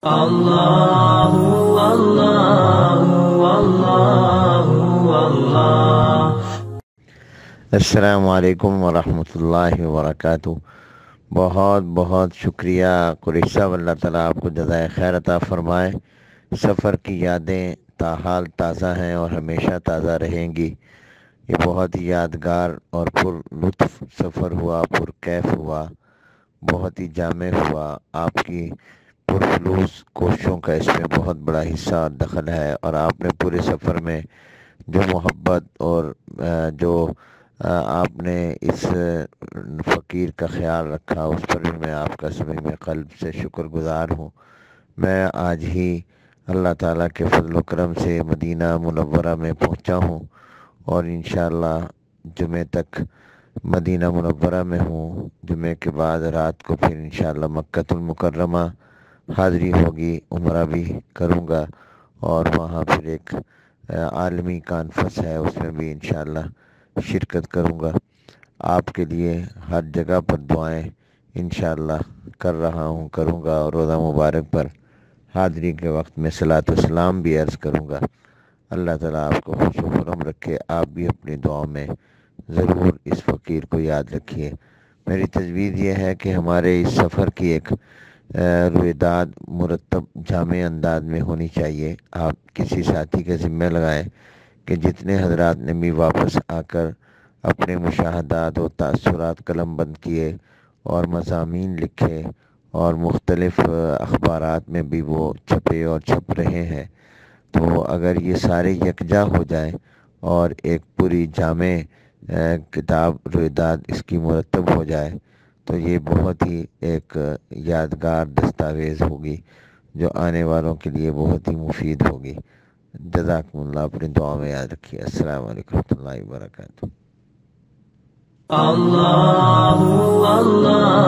اللہ اللہ اللہ اللہ۔ السلام علیکم ورحمۃ اللہ وبرکاتہ۔ بہت بہت شکریہ قریش صاحب، اللہ تعالیٰ آپ کو جزائے خیر عطا فرمائے۔ سفر کی یادیں تاحال تازہ ہیں اور ہمیشہ تازہ رہیں گی۔ یہ بہت ہی یادگار اور پر لطف سفر ہوا، پر کیف ہوا، بہت ہی جامع ہوا۔ آپ کی پرفلوس کوششوں کا اس میں بہت بڑا حصہ اور دخل ہے، اور آپ نے پورے سفر میں جو محبت اور جو آپ نے اس فقیر کا خیال رکھا، اس پر بھی میں آپ کا صمیم قلب سے شکر گزار ہوں۔ میں آج ہی اللہ تعالیٰ کے فضل و کرم سے مدینہ منورہ میں پہنچا ہوں، اور انشاءاللہ جمعہ تک مدینہ منورہ میں ہوں۔ جمعہ کے بعد رات کو پھر انشاءاللہ مکہ المکرمہ حاضری ہوگی، عمرہ بھی کروں گا، اور وہاں پھر ایک عالمی کانفرنس ہے، اس میں بھی انشاءاللہ شرکت کروں گا۔ آپ کے لیے ہر جگہ پر دعائیں انشاءاللہ کر رہا ہوں، کروں گا، اور روزہ مبارک پر حاضری کے وقت میں صلاۃ و سلام بھی عرض کروں گا۔ اللہ تعالیٰ آپ کو خوش و خرم رکھے۔ آپ بھی اپنی دعاؤں میں ضرور اس فقیر کو یاد رکھیے۔ میری تجویز یہ ہے کہ ہمارے اس سفر کی ایک رویداد مرتب جامع انداز میں ہونی چاہیے۔ آپ کسی ساتھی کے ذمہ لگائیں کہ جتنے حضرات نے بھی واپس آ کر اپنے مشاہدات و تاثرات قلم بند کیے اور مضامین لکھے، اور مختلف اخبارات میں بھی وہ چھپے اور چھپ رہے ہیں، تو اگر یہ سارے یکجا ہو جائیں اور ایک پوری جامع کتاب رویداد اس کی مرتب ہو جائے، تو یہ بہت ہی ایک یادگار دستاویز ہوگی جو آنے والوں کے لیے بہت ہی مفید ہوگی۔ جزاکم اللہ، اپنی دعا میں یاد رکھیے۔ السلام علیکم ورحمۃ اللہ وبرکاتہ۔ اللہ اللہ